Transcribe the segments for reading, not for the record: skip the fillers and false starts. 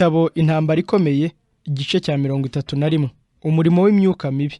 Igitabo Intambara Ikomeye, igice cya 31. Umurimo w'imyuka mibi.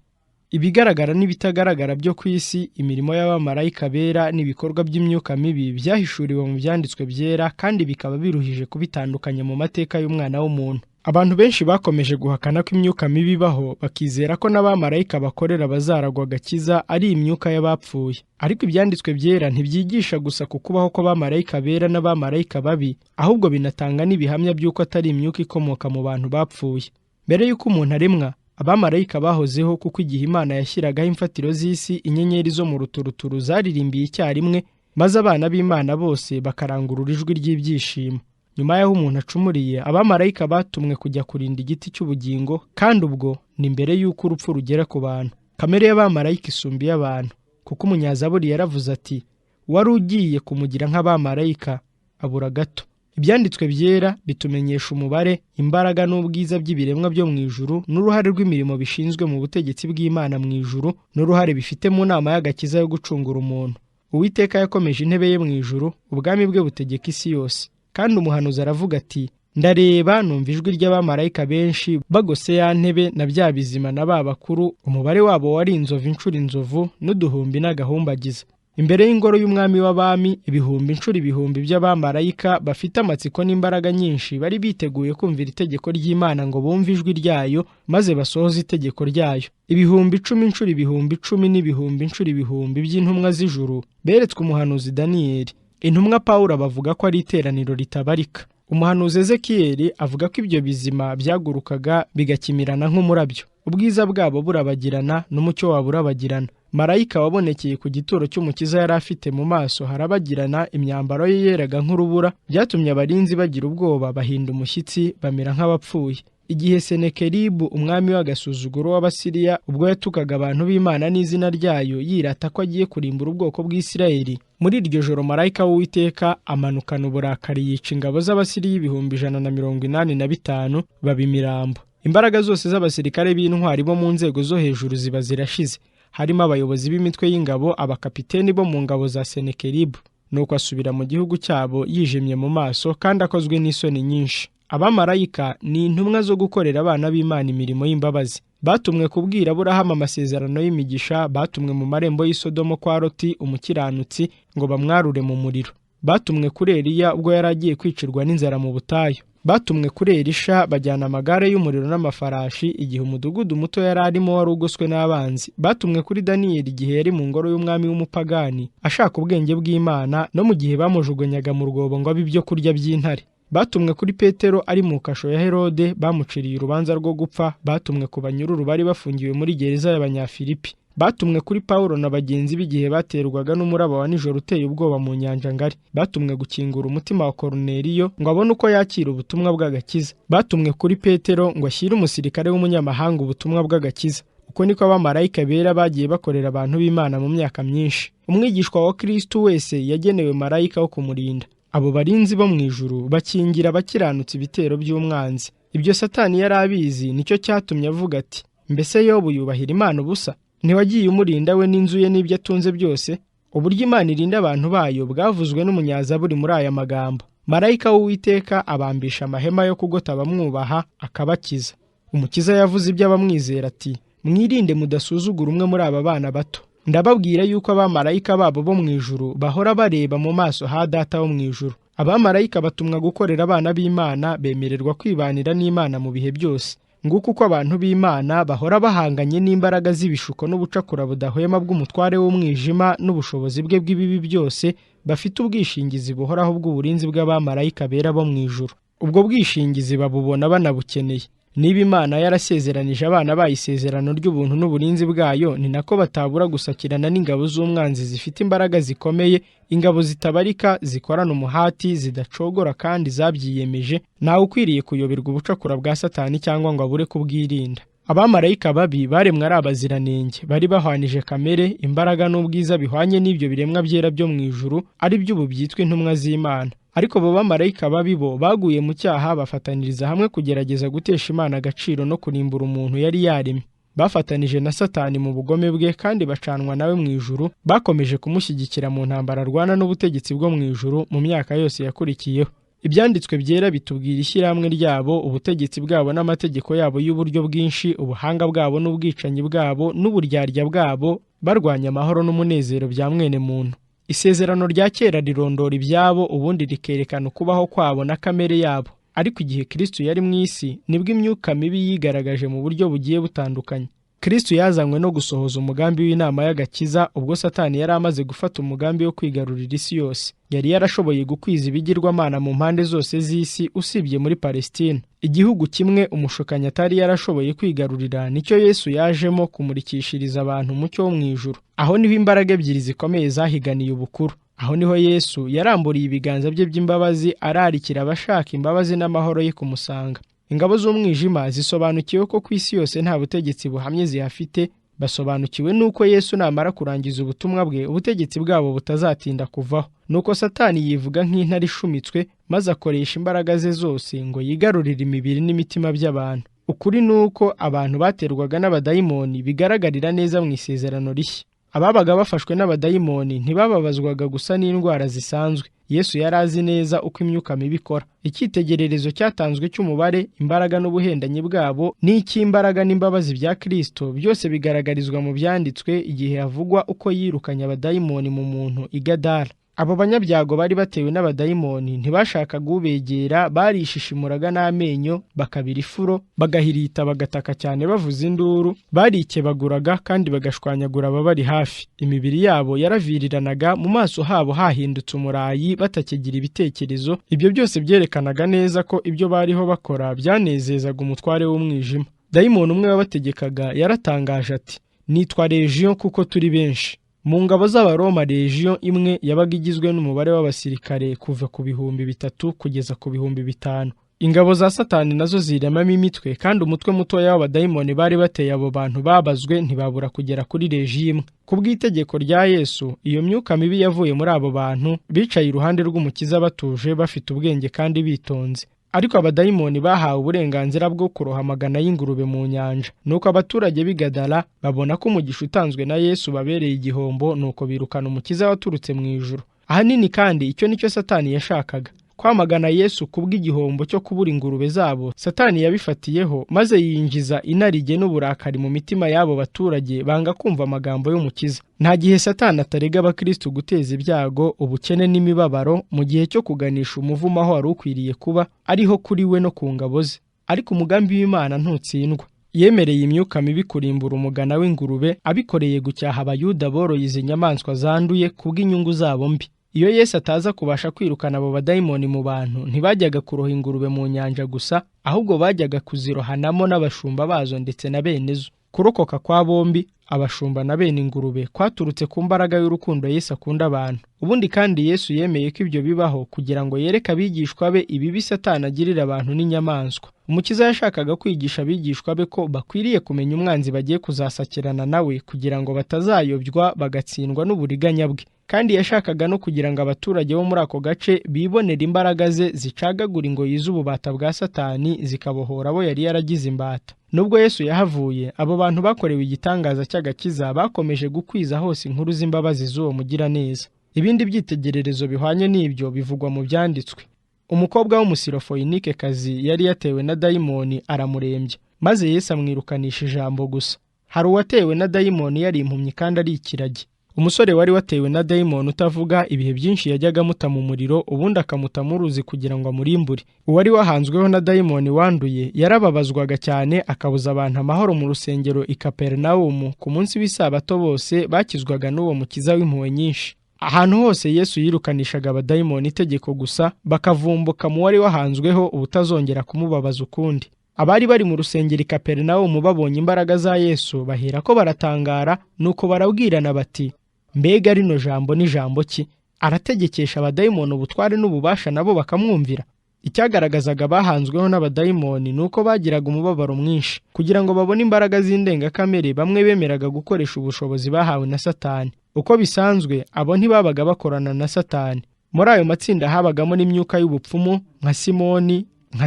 Ibigaragara n'ibitagaragara byo ku isi, imirimo y'abamarayika bera n'ibikorwa by'imyuka mibi byahishuriwe mu byanditswe byera, kandi bikaba biruhije kubitandukanya mu mateka y'umwana w'umuntu. Abantu benshi bakomeje guhakana ko imyuka mibi ibaho, bakizera ko n'abamarayika bakorera bazaragwa agakiza ari imyuka y'abapfuye. Ariko ibyanditswe byera ntibyigisha gusa ku kubaho kw'abamarayika bera n'abamarayika babi, ahubwo binatanga n'ibihamya by'uko atari imyuka ikomoka mu bantu bapfuye. Mbere y'uko umuntu aremwa, abamarayika bahozeho, kuko igihe Imana yashyiragaho imfatiro z'isi, inyenyeri zo mu ruturuturu zaririmbiye icyarimwe, maze abana b'Imana bose bakarangurura ijwi ry'ibyishimo. Nyuma y'aho umuntu acumuriye, abamarayika batumwe kujya kurinda igiti cy'ubugingo, kandi ubwo ni mbere y'uko urupfu rugera ku bantu. Kamere y'abamarayika isumba iy'abantu, kuko umunyazaburi yaravuze ati, wari ugiye kumugira nk'abamarayika abura gato. Ibyanditswe byera bitumenyesha umubare, imbaraga n'ubwiza by'ibiremwa byo mu ijuru, n'uruhare rw'imirimo bishinzwe mu butegetsi bw'Imana mu ijuru, n'uruhare bifite mu nama y'agakiza yo gucungura umuntu. Uwiteka yakomeje intebe ye mu ijuru, ubwami bwe butegeka isi yose. Kandi umuhanuzi aravuga ati, ndareba numva ijwi ry'abamarayika benshi bagose ya ntebe na bya bizima na ba bakuru, umubare wabo wari inzovu inshuro inzovu, n'uduhumbi n'agahumbagiza. Imbere y'ingoro y'umwami w'abami, ibihumbi inshuro ibihumbi by'abamarayika bafite amatsiko n'imbaraga nyinshi bari biteguye kumvira itegeko ry'Imana ngo bumve ijwi ryayo, maze basohoze itegeko ryayo. Ibihumbi 10 inshuro ibihumbi 10 n'ibihumbi inshuro ibihumbi by'intumwa z'ijuru beretswe umuhanuzi Daniyeli. Intumwa Pawulo bavuga ko ari iteraniro ritabarika. Umuhanuzi Ezekiyeli avuga ko ibyo bizima byagurukaga bigakimirana nk'umurabyo. Ubwiza bwabo burabagirana, n'umucyo wabo urabagirana. Marayika wabonekeye ku gituro cy'umukiza yari afite mu maso harabagirana, imyambaro ye yeraga nk'urubura, byatumye abarinzi bagira ubwoba, bahinda umushyitsi, bamera nk'abapfuye. Igihe Senekeribu umwami w'agasuzuguro w'Abasiriya ubwo yatukaga abantu b'Imana n'izina ryayo, yirata ko agiye kurimbura ubwoko bw'Isirayeli, muri iryo joro marayika w'Uwiteka amanukana uburakari, yica ingabo z'Abasiriya 185,000 baba imirambo. Imbaraga zose z'abasirikare b'intwari bo mu nzego zo hejuru ziba zirashize, harimo abayobozi b'imitwe y'ingabo, abakapiteni bo mu ngabo za Senekeribu. Nuko asubira mu gihugu cyabo yijimye mu maso, kandi akozwe n'isoni nyinshi. Abamarayika ni intumwa zo gukorera abana b'Imana imirimo y'imbabazi. Batumwe kubwira Aburahamu amasezerano y'imigisha, batumwe mu marembo y'i Sodomo kwa Loti umukiranutsi ngo bamwarure mu muriro. Batumwe kuri Eliya ubwo yari agiye kwicirwa n'inzara mu butayu. Batumwe kuri Elisha bajyana amagare y'umuriro n'amafarashi igihe umudugudu muto yari arimo wari ugoswe n'abanzi. Batumwe kuri Daniyeli igihe yari mu ngoro y'umwami w'umupagani ashaka ubwenge bw'Imana, no mu gihe bamujugunyaga mu rwobo ngo abe ibyo kurya by'intare. Batumwe kuri Petero ari mu kasho ya Herode, bamuciriye urubanza rwo gupfa. Batumwe ku banyururu bari bafungiwe muri gereza y'Abanyafilipi. Batumwe kuri Pawulo na bagenzi b'igihe baterwaga n'umuraba wa nijoro uteye ubwoba mu nyanja ngari. Batumwe gukingura umutima wa Koruneliyo ngo abone uko yakira ubutumwa bw'agakiza. Batumwe kuri Petero ngo ashyire umusirikare w'umunyamahanga ubutumwa bw'agakiza. Uko niko abamarayika bera bagiye bakorera abantu b'Imana mu myaka myinshi. Umwigishwa wa Kristo wese yagenewe marayika wo kumurinda. Abo barinzi bo mu ijuru bakingira abakiranutsi ibitero by'umwanzi. Ibyo Satani yari abizi, nicyo cyatumye avuga ati, mbese Yobu yubahira Imana ubusa? Ntiwagiye umurinda we n'inzu ye n'ibyo atunze byose? Uburyo Imana irinda abantu bayo bwavuzwe n'umunyazaburi muri aya magambo, marayika w'Uwiteka abambisha amahema yo kugota abamwubaha, akabakiza. Umukiza yavuze iby'abamwizera ati, mwirinde mudasuzugura umwe muri aba bana bato. Ndababwira yuko abamarayika babo bo mu ijuru bahora bareba mu maso ha Data wo mu ijuru. Abamarayika batumwa gukorera abana b'Imana, bemererwa kwibanira n'Imana mu bihe byose. Nguko uko abantu b'Imana bahora bahanganye n'imbaraga z'ibishuko n'ubucakura budahwema bw'umutware w'umwijima n'ubushobozi bwe bw'ibibi byose, bafite ubwishingizi buhoraho bw'uburinzi bw'abamarayika bera bo mu ijuru. Ubwo bwishingizi babubona banabukeneye. Niba Imana yarasezeranije abana bayo isezerano ry'ubuntu n'uburinzi bwayo, ni nako batabura gusakirana n'ingabo z'umwanzi zifite imbaraga zikomeye, ingabo zitabarika, zikorana umuhati, zidacogora kandi zabyiyemeje. Ntawe ukwiriye kuyoberwa ubucakura bwa Satani cyangwa ngo abure kubwirinda. Abamarayika babi baremwe ari abaziranenge, bari bahwanije kamere, imbaraga n'ubwiza bihwanye n'ibyo biremwa byera byo mu ijuru, ari by'ubu byitwa intumwa z'Imana. Ariko abo bamarayika babi bo baguye mu cyaha, bafataniriza hamwe kugerageza gutesha Imana agaciro no kurimbura umuntu yari yaremye. Bafatanije na Satani mu bugome bwe, kandi bacanwa nawe mu ijuru. Bakomeje kumushyigikira mu ntambara arwana n'ubutegetsi bwo mu ijuru mu myaka yose yakurikiyeho. Ibyanditswe byera bitubwira ishyirahamwe ryabo, ubutegetsi bwabo n'amategeko yabo y'uburyo bwinshi, ubuhanga bwabo n'ubwicanyi bwabo n'uburyarya bwabo, barwanya amahoro n'umunezero bya mwene muntu. Isezerano rya kera rirondora ibyabo, ubundi rikerekana ukubaho kwabo na kamere yabo. Ariko igihe Kristo yari mu isi, nibwo imyuka mibi yigaragaje mu buryo bugiye butandukanye. Kristo yazanywe no gusohoza umugambi w'inama y'agakiza. Ubwo Satani yari amaze gufata umugambi wo kwigarurira isi yose, yari yarashoboye gukwiza ibigirwamana mu mpande zose z'isi usibye muri Palestina. Igihugu kimwe umushukanyi atari yarashoboye kwigarurira nicyo Yesu yajemo kumurikishiriza abantu umucyo wo mu ijuru. Aho niho imbaraga ebyiri zikomeye zahiganiye ubukuru. Aho niho Yesu yaramburiye ibiganza bye by'imbabazi, ararikira abashaka imbabazi n'amahoro ye kumusanga. Ingabo z'umwijima zisobanukiwe ko ku isi yose nta butegetsi buhamye zihafite. Basobanukiwe nuko Yesu namara kurangiza ubutumwa bwe, ubutegetsi bwabo butazatinda kuvaho. Nuko Satani yivuga nk'intare ishumitswe, maze akoresha imbaraga ze zose ngo yigarurire imibiri n'imitima by'abantu. Ukuri nuko abantu baterwaga n'abadayimoni bigaragarira neza mu isezerano rishya. Ababaga bafashwe n'abadayimoni ntibababazwaga gusa n'indwara zisanzwe. Yesu yari azi neza uko imyuka mibi ikora. Icyitegererezo cyatanzwe cy'umubare, imbaraga n'ubuhendanyi bwabo n'icy'imbaraga n'imbabazi bya Kristo byose bigaragarizwa mu byanditswe igihe havugwa uko yirukanye abadayimoni mu muntu i Gadara. Abo banyabyago bari batewe n'abadayimoni ntibashakaga ubegera, barishishimuraga n'amenyo, bakabira ifuro, bagahirita, bagataka cyane bavuza induru, barikebaguraga kandi bagashwanyagura ababari hafi. Imibiri yabo yaraviriranaga, mu maso habo hahindutse umurayi, batakigira ibitekerezo. Ibyo byose byerekanaga neza ko ibyo bariho bakora byanezezaga umutware w'umwijima. Dayimoni umwe wabategekaga yaratangaje ati, "Nitwa Legion kuko turi benshi." Mu ngabo z'Abaroma, Legion imwe yabaga igizwe n'umubare w'abasirikare kuva ku 3,000 kugeza ku 5,000. Ingabo za Satani nazo ziremamo imitwe, kandi umutwe mutoya w'abadayimoni bari bateye abo bantu babazwe ntibabura kugera kuri Legion imwe. Ku bw'itegeko rya Yesu, iyo myuka mibi yavuye muri abo bantu, bicaye iruhande rw'Umukiza batuje, bafite ubwenge kandi bitonze. Ariko abadayimoni bahawe uburenganzira bwo kuroha amagana y'ingurube mu nyanja. Nuko abaturage b'i Gadara babona ko umugisha utanzwe na Yesu babereye igihombo, nuko birukana Umukiza waturutse mu ijuru. Ahanini kandi icyo nicyo Satani yashakaga, kwamagana Yesu kubw'igihombo cyo kubura ingurube zabo. Satani yabifatiyeho, maze yinjiza inarijye n'uburakari mu mitima y'abo baturage, banga kumva amagambo y'Umukiza. Nta gihe Satani atarega abakristo guteza ibyago, ubukene n'imibabaro mu gihe cyo kuganisha umuvumo aho wari ukwiriye kuba, ariho kuri we no ku ngabo ze. Ariko umugambi w'Imana ntutsindwa. Yemereye imyuka mibi kurimbura umugana w'ingurube, abikoreye gucyaha Abayuda boroye izi nyamaswa zanduye kubw'inyungu zabo mbi. Iyo Yesu ataza kubasha kwirukana abo badayimoni mu bantu, ntibajyaga kuroha ingurube mu nyanja gusa, ahubwo bajyaga kuzirohanamo n'abashumba bazo ndetse na bene zo. Kurokoka kwa bombi, abashumba na bene ingurube, kwaturutse ku mbaraga y'urukundo Yesu akunda abantu. Ubundi kandi Yesu yemeye ko ibyo bibaho kugira ngo yereke abigishwa be ibibi Satani agirira abantu n'inyamaswa. Umukiza yashakaga kwigisha abigishwa be ko bakwiriye kumenya umwanzi bagiye kuzasakirana nawe, kugira ngo batazayobywa bagatsindwa n'uburiganya bwe. Kandi yashakaga no kugira ngo abaturage bo muri ako gace bibonera imbaraga ze zicagagura ingoyi z'ububata bwa Satani, zikabohora abo yari yaragize imbata. Nubwo Yesu yahavuye, abo bantu bakorewe igitangaza cy'agakiza bakomeje gukwiza hose inkuru z'imbabazi z'uwo mugira neza. Ibindi byitegererezo bihwanye n'ibyo bivugwa mu byanditswe. Umukobwa w'umusirofoyinikekazi yari yatewe na dayimoni aramurembya, maze Yesu amwirukanisha ijambo gusa. Hari uwatewe na dayimoni yari impumyi kandi ari ikiragi. Umusore wari watewe na dayimoni utavuga, ibihe byinshi yajyaga amuta mu muriro, ubundi akamuta mu ruzi kugira ngo amurimbure. Uwari wahanzweho na dayimoni wanduye yarababazwaga cyane, akabuza abantu amahoro mu rusengero i Kaperinawumu. Ku munsi w'isabato bose bakizwaga n'uwo mukiza w'impuhwe nyinshi. Ahantu hose Yesu yirukanishaga abadayimoni itegeko gusa, bakavumbuka mu wari wahanzweho ubutazongera kumubabaza ukundi. Abari bari mu rusengero i Kaperinawumu babonye imbaraga za Yesu, bahera ko baratangara, nuko barabwirana bati, "Mbega rino jambo ni jambo ki? Arategekesha abadayimoni ubutware n'ububasha nabo bakamwumvira." Icyagaragazaga bahanzweho n'abadayimoni nuko bagiraga umubabaro mwinshi. Kugira ngo babone imbaraga z'indengakamere, bamwe bemeraga gukoresha ubushobozi bahawe na Satani. Uko bisanzwe, abo ntibabaga bakorana na Satani. Muri ayo matsinda habagamo n'imyuka y'ubupfumu nka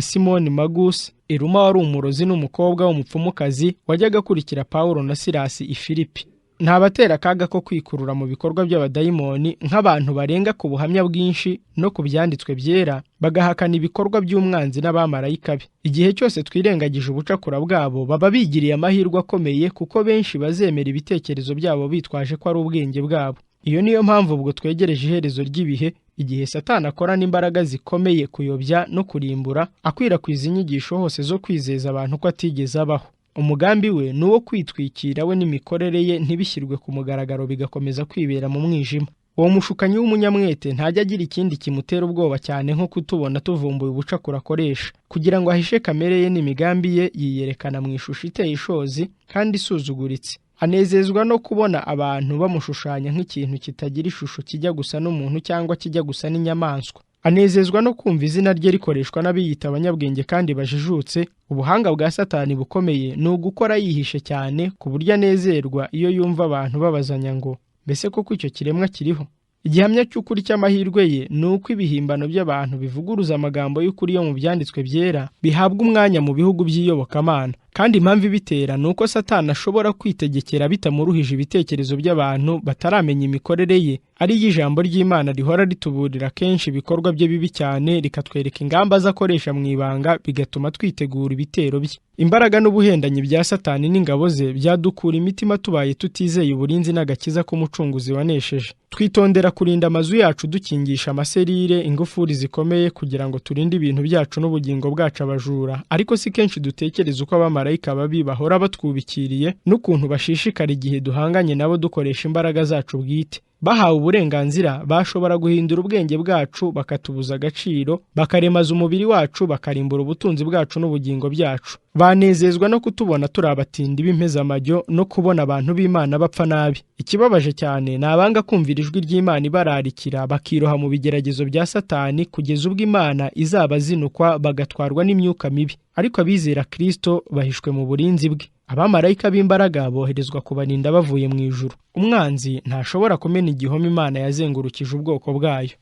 Simoni Magus, Iruma wari umurozi n'umukobwa w'umupfumukazi wajyaga kurikira Pawulo na Silasi i Filipi. ntabatera akaga ko kwikurura mu bikorwa by'abadayimoni nk'abantu barenga ku buhamya bwinshi no ku byanditswe byera bagahakana ibikorwa by'umwanzi n'abamarayika be. Igihe cyose twirengagije ubucakura bwabo baba bigiriye amahirwe akomeye, kuko benshi bazemera ibitekerezo byabo bitwaje ko ari ubwenge bwabo. Iyo niyo mpamvu ubwo twegereje iherezo ry'ibihe, igihe Satani akorana imbaraga zikomeye kuyobya no kurimbura, akwirakwiza inyigisho hose zo kwizeza abantu ko atigeze abaho. Umugambi we ni uwo kwitwikira we n'imikorere ye ntibishyirwe ku mugaragaro, bigakomeza kwibera mu mwijima. Uwo mushukanyi w'umunyamwete ntajya agira ikindi kimutera ubwoba cyane nko kutubona tuvumbuye ubucakura akoresha. Kugira ngo ahishe kamere ye n'imigambi ye, yiyerekana mu ishusho iteye ishozi kandi isuzuguritse. Anezezwa no kubona abantu bamushushanya nk'ikintu kitagira ishusho, kijya gusa n'umuntu cyangwa kijya gusa n'inyamaswa. Anezezwa no kumva izina rye rikoreshwa n'abiyita abanyabwenge kandi bajijutse. Ubuhanga bwa Satani bukomeye ni ugukora yihishe cyane, ku buryo anezerwa iyo yumva abantu babazanya ngo mbese koko icyo kiremwa kiriho. Igihamya cy'ukuri cy'amahirwe ye ni uko ibihimbano by'abantu bivuguruza amagambo y'ukuri yo mu byanditswe byera bihabwa umwanya mu bihugu by'iyobokamana. Kandi impamvu ibitera ni uko Satani ashobora kwitegekera bitamuruhije ibitekerezo by'abantu bataramenya imikorere ye, ari y'ijambo ry'Imana rihora rituburira kenshi ibikorwa bye bibi cyane, rikatwereka ingamba azakoresha mu ibanga, bigatuma twitegura ibitero bye. Imbaraga n'ubuhendanyi bya Satani n'ingabo ze byadukura imitima tubaye tutizeye uburinzi n'agakiza k'umucunguzi wanesheje. Twitondera kurinda amazu yacu dukingisha amaserire, ingufuri zikomeye, kugira ngo turinde ibintu byacu n'ubugingo bwacu abajura. Ariko si kenshi dutekereza uko abamarayika babi bahora batwubikiriye n'ukuntu bashishikara igihe duhanganye nabo dukoresha imbaraga zacu bwite. Bahawe uburenganzira bashobora guhindura ubwenge bwacu, bakatubuza agaciro, bakaremaza umubiri wacu, bakarimbura ubutunzi bwacu n'ubugingo byacu. Banezezwa no kutubona turi abatindi b'impezamajyo no kubona abantu b'Imana bapfa nabi. Ikibabaje cyane ni abanga kumvira ijwi ry'Imana ibararikira, bakiroha mu bigeragezo bya Satani kugeza ubwo Imana izaba zinukwa bagatwarwa n'imyuka mibi. Ariko abizera Kristo bahishwe mu burinzi bwe. Abamarayika b'imbaraga boherezwa kubarinda bavuye mu ijuru. Umwanzi ntashobora kumena igihome Imana yazengurukije ubwoko bwayo.